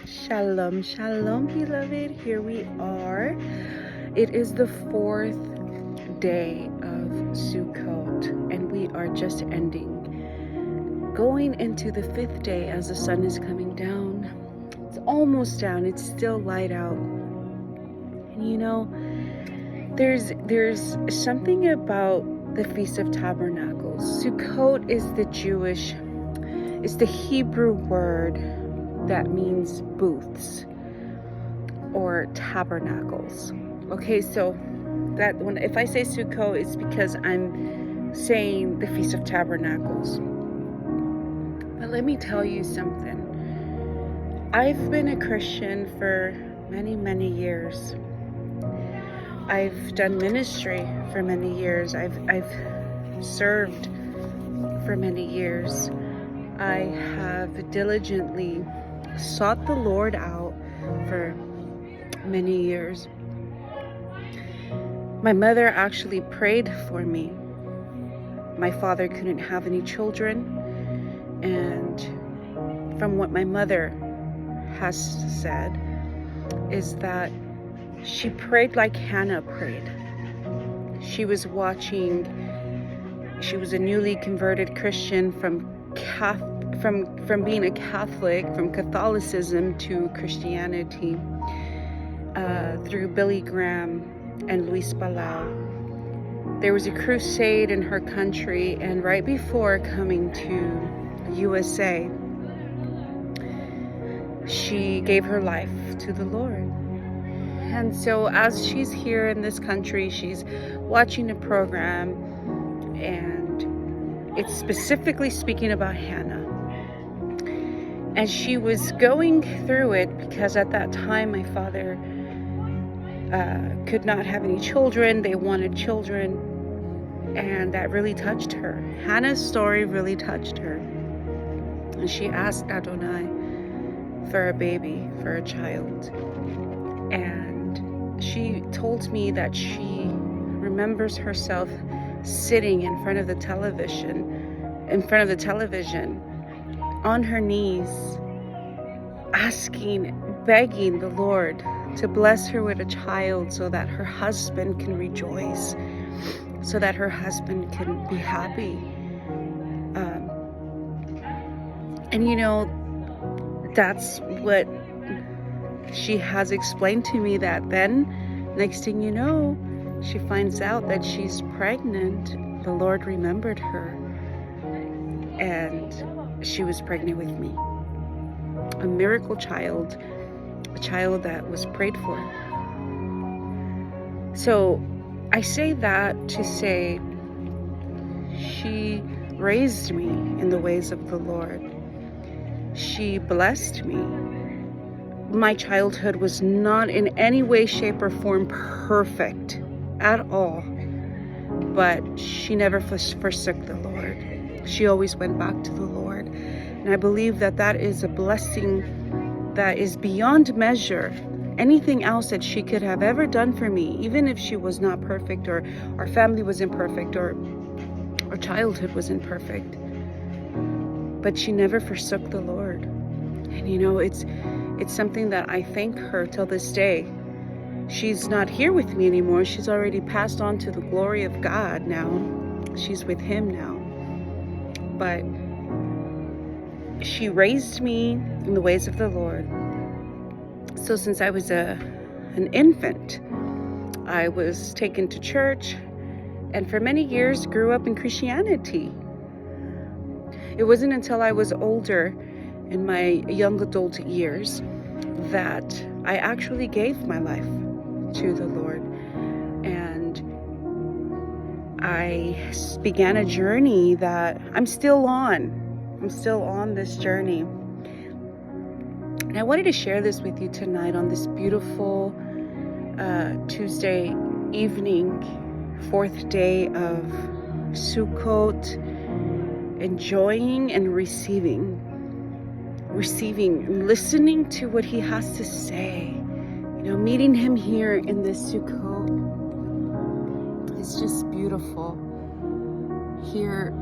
Shalom, shalom, beloved. Here we are. It is the 4th day of Sukkot, and we are just ending. Going into the 5th day as the sun is coming down. It's almost down. It's still light out. And you know, there's something about the Feast of Tabernacles. Sukkot is it's the Hebrew word that means booths or tabernacles. Okay, so that if I say Sukkot, it's because I'm saying the Feast of Tabernacles. But let me tell you something. I've been a Christian for many years. I've done ministry for many years. I've served for many years. I have diligently sought the Lord out for many years. My mother actually prayed for me. My father couldn't have any children, and from what my mother has said is that she prayed like Hannah prayed. She was a newly converted Christian from being a Catholic, from Catholicism to Christianity, through Billy Graham and Luis Palau. There was a crusade in her country, and right before coming to USA, she gave her life to the Lord. And so as she's here in this country, she's watching a program, and it's specifically speaking about Hannah. And she was going through it because at that time my father could not have any children. They wanted children, and that really touched her. Hannah's story really touched her. And she asked Adonai for a baby, for a child. And she told me that she remembers herself sitting in front of the television on her knees, begging the Lord to bless her with a child so that her husband can rejoice, so that her husband can be happy. And you know, that's what she has explained to me, that then next thing you know, she finds out that she's pregnant. The Lord remembered her, and she was pregnant with me. A miracle child, a child that was prayed for. So I say that to say she raised me in the ways of the Lord. She blessed me. My childhood was not in any way, shape, or form perfect at all, but she never forsook the Lord. She always went back to the Lord. And I believe that that is a blessing that is beyond measure. Anything else that she could have ever done for me, even if she was not perfect, or our family was imperfect, or our childhood was imperfect, but she never forsook the Lord. And you know, it's something that I thank her till this day. She's not here with me anymore. She's already passed on to the glory of God now. She's with Him now. But she raised me in the ways of the Lord. So since I was an infant, I was taken to church, and for many years grew up in Christianity. It wasn't until I was older, in my young adult years, that I actually gave my life to the Lord. And I began a journey that I'm still on. I'm still on this journey. And I wanted to share this with you tonight on this beautiful Tuesday evening, 4th day of Sukkot, enjoying and receiving, listening to what He has to say. You know, meeting Him here in this Sukkot is just beautiful. Here,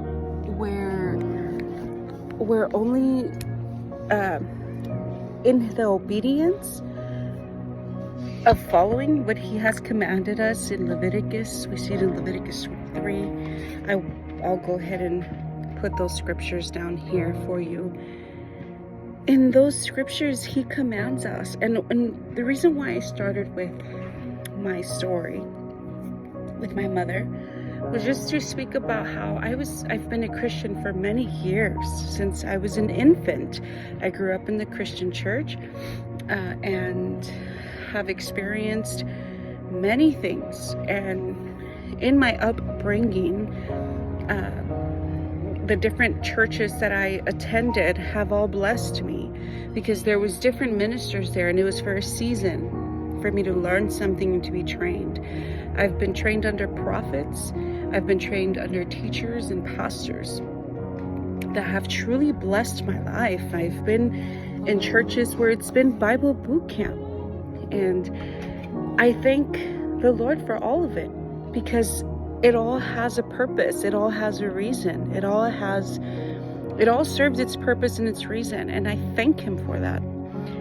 where only in the obedience of following what he has commanded us in Leviticus. We see it in Leviticus 3. I'll go ahead and put those scriptures down here for you. In those scriptures, he commands us. And the reason why I started with my story with my mother was just to speak about how I've been a Christian for many years, since I was an infant. I grew up in the Christian church and have experienced many things. And in my upbringing, the different churches that I attended have all blessed me, because there was different ministers there, and it was for a season for me to learn something and to be trained. I've been trained under prophets. I've been trained under teachers and pastors that have truly blessed my life. I've been in churches where it's been Bible boot camp, and I thank the Lord for all of it, because it all has a purpose. It all has a reason. It all serves its purpose and its reason. And I thank him for that.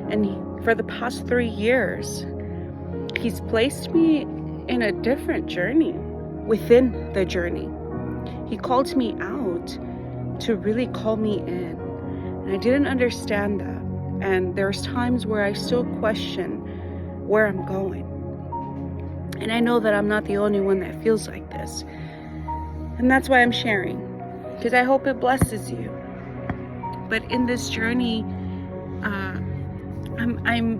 And for the past 3 years, he's placed me in a different journey within the journey. He called me out to really call me in. And I didn't understand that. And there's times where I still question where I'm going. And I know that I'm not the only one that feels like this. And that's why I'm sharing, because I hope it blesses you. But in this journey,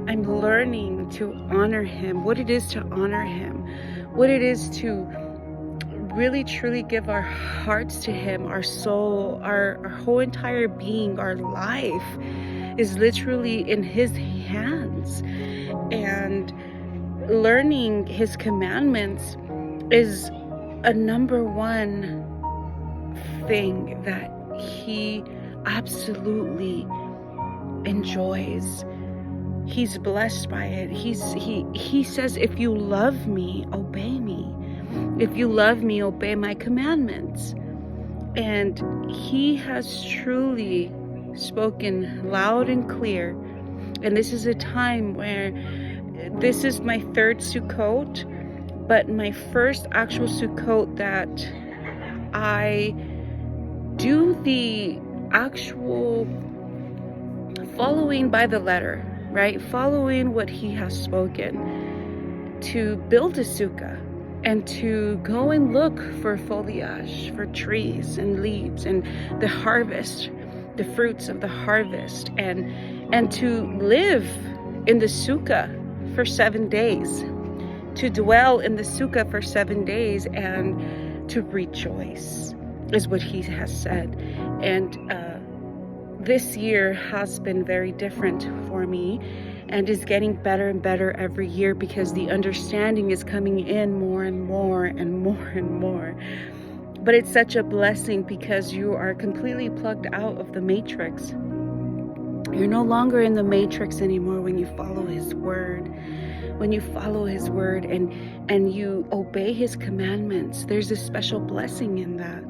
I'm learning to honor him, what it is to honor him, what it is to really truly give our hearts to him, our soul, our whole entire being, our life is literally in his hands. And learning his commandments is a number one thing that he absolutely enjoys. He's blessed by it. He says, if you love me, obey me. If you love me, obey my commandments. And he has truly spoken loud and clear. And this is a time where this is my 3rd Sukkot, but my first actual Sukkot that I do the actual following by the letter, right? Following what he has spoken, to build a sukkah and to go and look for foliage, for trees and leaves and the harvest, the fruits of the harvest, and to live in the sukkah for 7 days, to dwell in the sukkah for 7 days, and to rejoice is what he has said. And this year has been very different for me, and is getting better and better every year, because the understanding is coming in more and more and more and more. But it's such a blessing, because you are completely plugged out of the matrix. You're no longer in the matrix anymore when you follow his word. When you follow his word and you obey his commandments, there's a special blessing in that.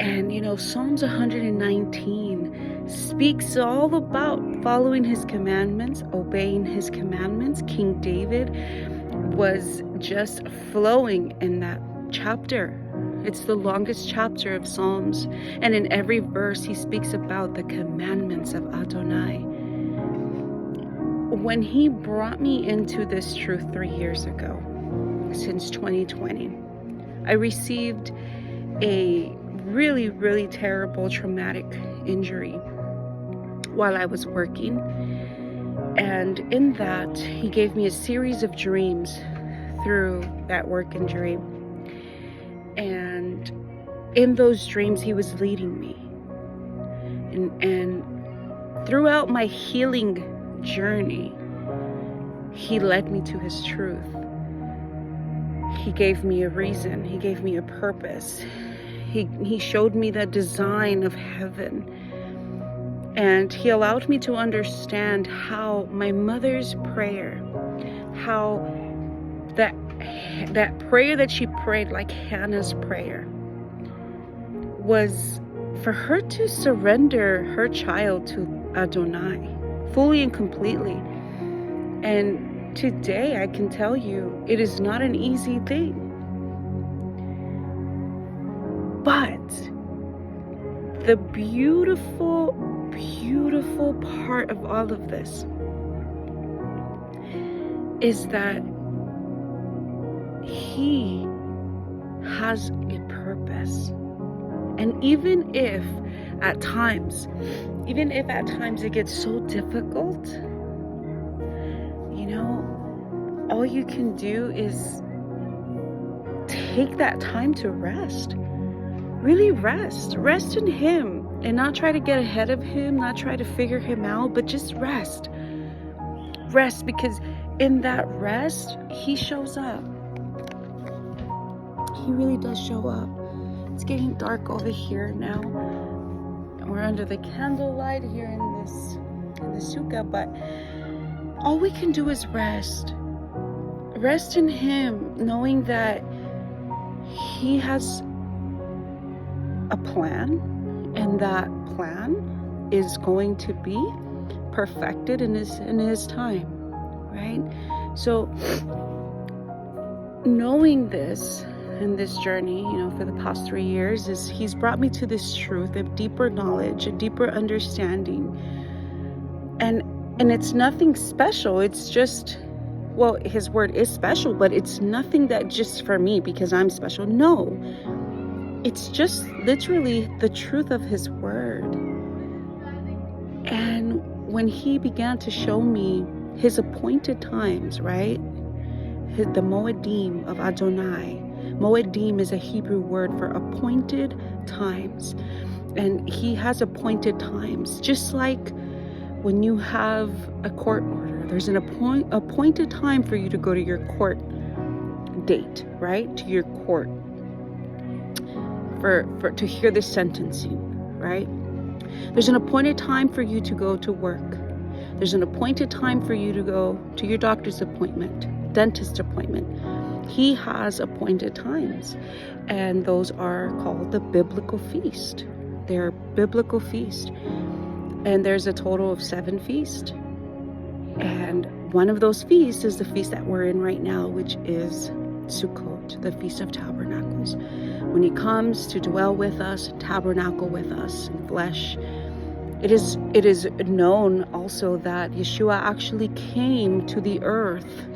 And Psalms 119 speaks all about following his commandments, obeying his commandments. King David was just flowing in that chapter. It's the longest chapter of Psalms. And in every verse, he speaks about the commandments of Adonai. When he brought me into this truth 3 years ago, since 2020, I received a really, really terrible traumatic injury while I was working. And in that, he gave me a series of dreams through that work injury. And in those dreams, he was leading me. And throughout my healing journey, he led me to his truth. He gave me a reason. He gave me a purpose. He showed me the design of heaven. And he allowed me to understand how my mother's prayer, how that prayer that she prayed, like Hannah's prayer, was for her to surrender her child to Adonai. fully and completely. And today I can tell you it is not an easy thing. But the beautiful, beautiful part of all of this is that He has a purpose. And even if at times it gets so difficult, all you can do is take that time to rest. Really rest in Him, and not try to get ahead of Him, not try to figure Him out, but just rest, because in that rest He shows up. He really does show up. It's getting dark over here now. We're under the candlelight here in the sukkah, but all we can do is rest in Him, knowing that He has a plan, and that plan is going to be perfected in his time, right? So knowing this in this journey, for the past 3 years, is He's brought me to this truth of deeper knowledge, a deeper understanding, and it's nothing special. It's just, well, His word is special, but it's nothing that just for me because I'm special. No, it's just literally the truth of His word. And when He began to show me His appointed times, right? The Moedim of Adonai. Moedim is a Hebrew word for appointed times. And He has appointed times. Just like when you have a court order, there's an appointed time for you to go to your court date, right? To your court. To hear the sentencing, right? There's an appointed time for you to go to work. There's an appointed time for you to go to your doctor's appointment, dentist appointment. He has appointed times, and those are called the biblical feast. They're biblical feast, and there's a total of 7 feasts. And one of those feasts is the feast that we're in right now, which is Sukkot, the Feast of Tabernacles. When He comes to dwell with us, tabernacle with us in flesh, it is known also that Yeshua actually came to the earth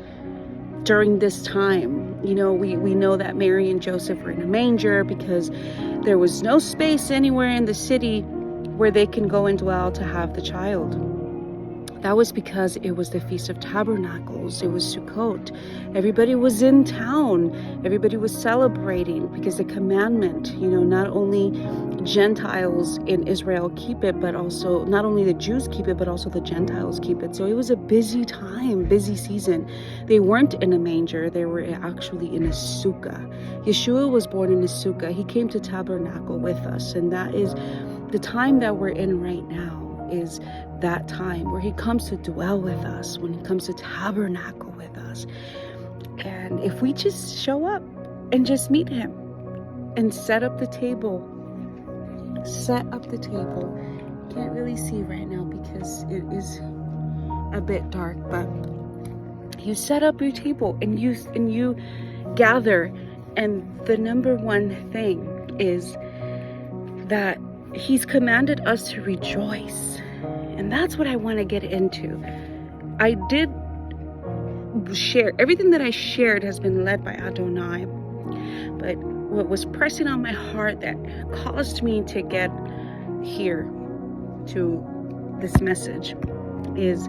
during this time. We know that Mary and Joseph were in a manger because there was no space anywhere in the city where they can go and dwell to have the child. That was because it was the Feast of Tabernacles. It was Sukkot. Everybody was in town. Everybody was celebrating because the commandment, not only Gentiles in Israel keep it, but also not only the Jews keep it, but also the Gentiles keep it. So it was a busy time, busy season. They weren't in a manger. They were actually in a sukkah. Yeshua was born in a sukkah. He came to tabernacle with us. And that is the time that we're in right now, is that time where He comes to dwell with us, when He comes to tabernacle with us. And if we just show up and just meet Him and set up the table. Can't really see right now because it is a bit dark, but you set up your table and you gather, and the number one thing is that He's commanded us to rejoice. And that's what I want to get into. I did share, everything that I shared has been led by Adonai. But what was pressing on my heart that caused me to get here to this message is,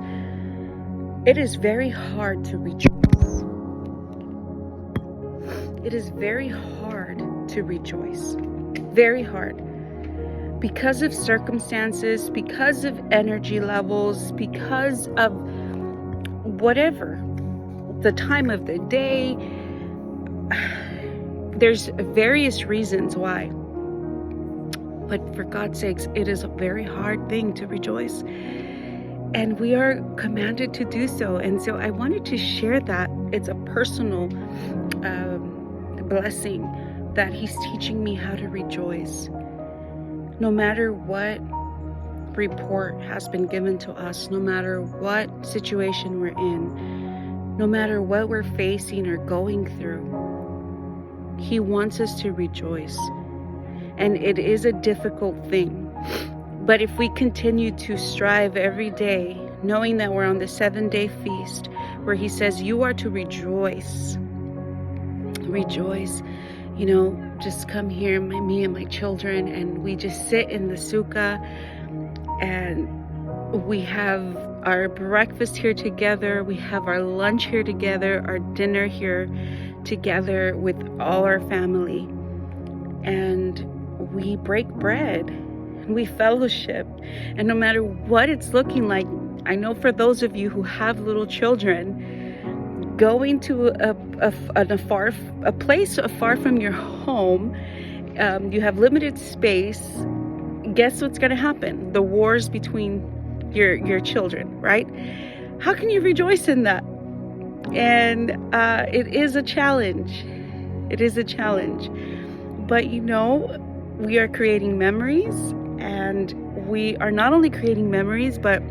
it is very hard to rejoice. It is very hard to rejoice. Very hard. Because of circumstances, because of energy levels, because of whatever, the time of the day, there's various reasons why. But for God's sakes, it is a very hard thing to rejoice. And we are commanded to do so. And so I wanted to share that. It's a personal blessing that He's teaching me how to rejoice. No matter what report has been given to us, no matter what situation we're in, no matter what we're facing or going through. He wants us to rejoice. And it is a difficult thing. But if we continue to strive every day, knowing that we're on the 7-day feast, where he says you are to rejoice. Rejoice. You know, just come here, me and my children, and we just sit in the sukkah, and we have our breakfast here together, we have our lunch here together, our dinner here together with all our family, and we break bread, and we fellowship. And no matter what it's looking like, I know for those of you who have little children, going to a place far from your home, you have limited space. Guess what's going to happen? The wars between your children, right? How can you rejoice in that? And it is a challenge. It is a challenge. But you know, we are creating memories, and we are not only creating memories, but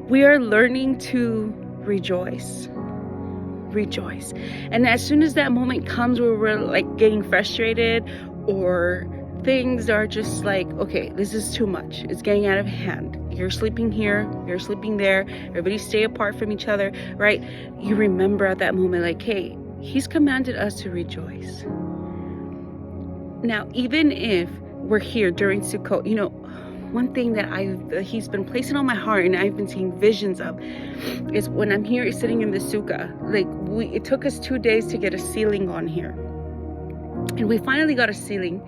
we are learning to rejoice. Rejoice. And as soon as that moment comes where we're like getting frustrated, or things are just like, okay, this is too much, it's getting out of hand, you're sleeping here, you're sleeping there, everybody stay apart from each other, right? You remember at that moment, like, hey, he's commanded us to rejoice. Now, even if we're here during Sukkot, you know, one thing that he's been placing on my heart, and I've been seeing visions of, is when I'm here sitting in the sukkah. Like, it took us 2 days to get a ceiling on here, and we finally got a ceiling.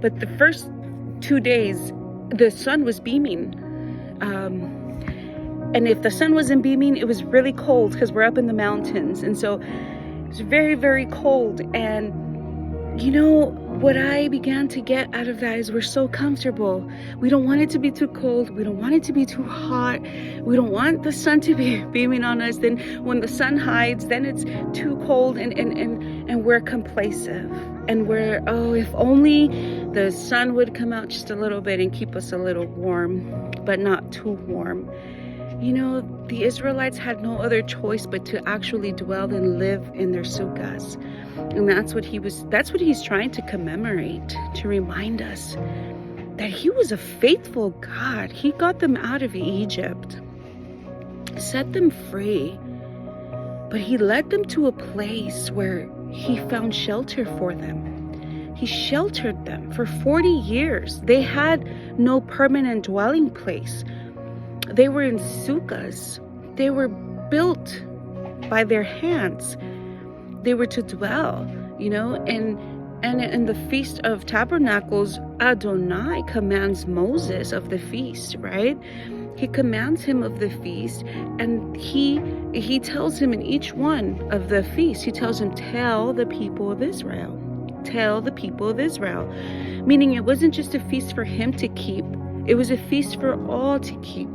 But the first 2 days, the sun was beaming, and if the sun wasn't beaming, it was really cold because we're up in the mountains, and so it's very, very cold. And you know, what I began to get out of that is we're so comfortable. We don't want it to be too cold. We don't want it to be too hot. We don't want the sun to be beaming on us. Then when the sun hides, then it's too cold, and we're complacent. And we're, oh, if only the sun would come out just a little bit and keep us a little warm, but not too warm. You know, the Israelites had no other choice but to actually dwell and live in their sukkahs. And that's what he's trying to commemorate, to remind us that he was a faithful God. He got them out of Egypt, set them free, but he led them to a place where he found shelter for them. He sheltered them for 40 years. They had no permanent dwelling place. They were in sukkahs. They were built by their hands. They were to dwell, you know, and in the Feast of Tabernacles, Adonai commands Moses of the feast, right? He commands him of the feast, and he tells him in each one of the feasts, he tells him, tell the people of Israel. Tell the people of Israel. Meaning it wasn't just a feast for him to keep, it was a feast for all to keep.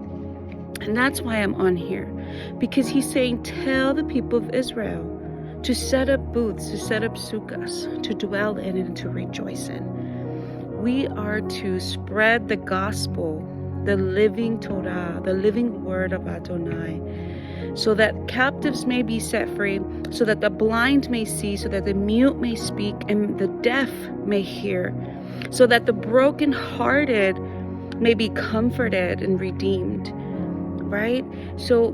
And that's why I'm on here, because he's saying, tell the people of Israel to set up booths, to set up sukkahs, to dwell in and to rejoice in. We are to spread the gospel, the living Torah, the living word of Adonai, so that captives may be set free, so that the blind may see, so that the mute may speak, and the deaf may hear, so that the brokenhearted may be comforted and redeemed, right? So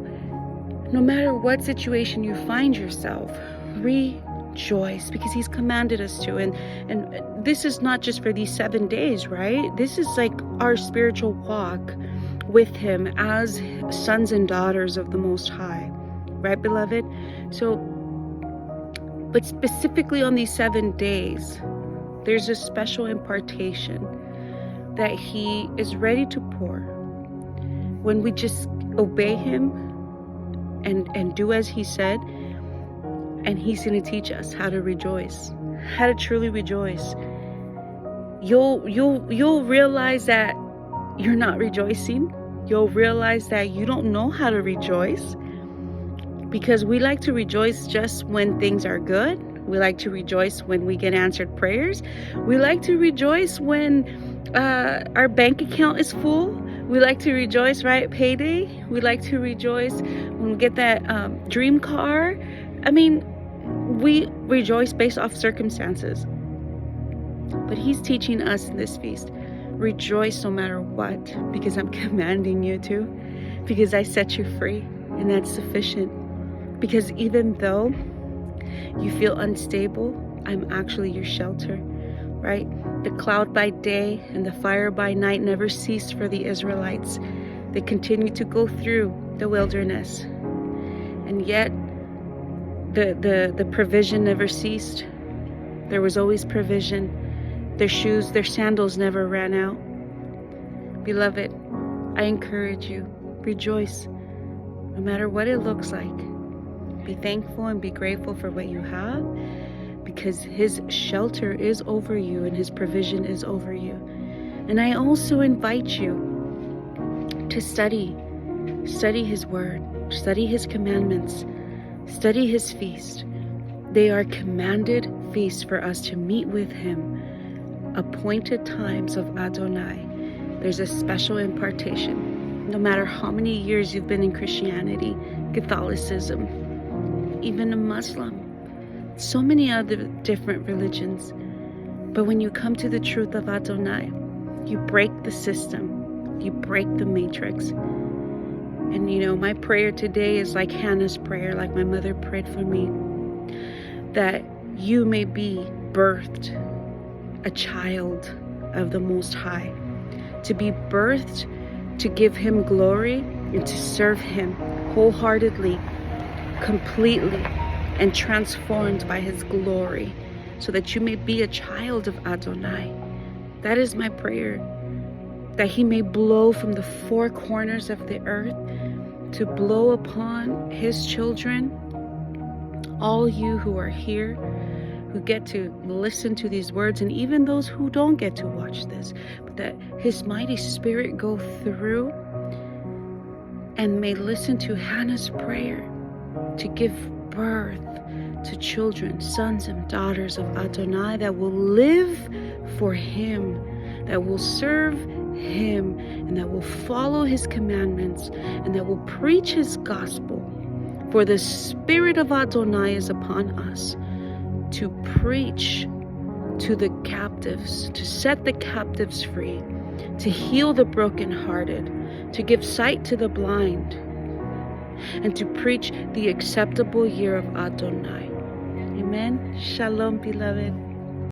no matter what situation you find yourself, rejoice, because he's commanded us to. And this is not just for these 7 days, right? This is like our spiritual walk with him as sons and daughters of the Most High, right, beloved? So, but specifically on these 7 days, there's a special impartation that he is ready to pour when we just obey him and do as he said. And he's going to teach us how to rejoice, how to truly rejoice. You'll realize that you're not rejoicing. You'll realize that you don't know how to rejoice, because we like to rejoice just when things are good, We like to rejoice when we get answered prayers. We like to rejoice when our bank account is full. We like to rejoice, right? Payday. We like to rejoice when we get that dream car. I mean, we rejoice based off circumstances. But he's teaching us in this feast, rejoice no matter what, because I'm commanding you to, because I set you free, and that's sufficient. Because even though you feel unstable, I'm actually your shelter, right? The cloud by day and the fire by night never ceased for the Israelites. They continued to go through the wilderness, and yet the provision never ceased. There was always provision. Their shoes, their sandals never ran out. Beloved, I encourage you, rejoice no matter what it looks like. Be thankful and be grateful for what you have, because his shelter is over you and his provision is over you. And I also invite you to study his word, study his commandments, study his feast. They are commanded feasts for us to meet with him, appointed times of Adonai. There's a special impartation. No matter how many years you've been in Christianity, Catholicism, even a Muslim, so many other different religions. But when you come to the truth of Adonai, you break the system, you break the matrix. And you know, my prayer today is like Hannah's prayer, like my mother prayed for me, that you may be birthed a child of the Most High, to be birthed to give him glory and to serve him wholeheartedly, completely, and transformed by his glory, so that you may be a child of Adonai. That is my prayer, that he may blow from the four corners of the earth to blow upon his children, all you who are here, who get to listen to these words, and even those who don't get to watch this, but that his mighty spirit go through and may listen to Hannah's prayer to give birth to children, sons and daughters of Adonai, that will live for him, that will serve him, and that will follow his commandments, and that will preach his gospel. For the Spirit of Adonai is upon us to preach to the captives, to set the captives free, to heal the brokenhearted, to give sight to the blind, and to preach the acceptable year of Adonai. Amen. Shalom, beloved.